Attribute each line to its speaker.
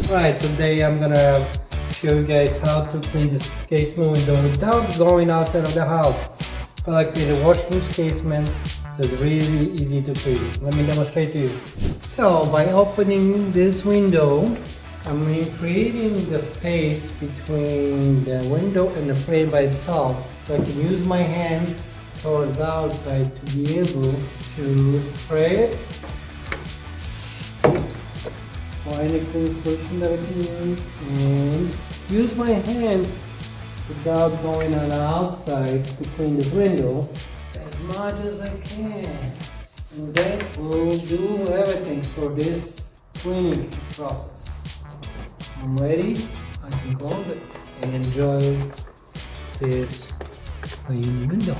Speaker 1: Right, today I'm gonna show you guys how to clean this casement window without going outside of the house. Pella washing casement, so it's really easy to clean. Let me demonstrate to you. So by opening this window, I'm creating the space between the window and the frame by itself, so I can use my hand towards the outside to be able to spray it or any clean solution that I can use, and use my hand without going on the outside to clean this window as much as I can. And that will do everything for this cleaning process. I'm ready. I can close it and enjoy this clean window.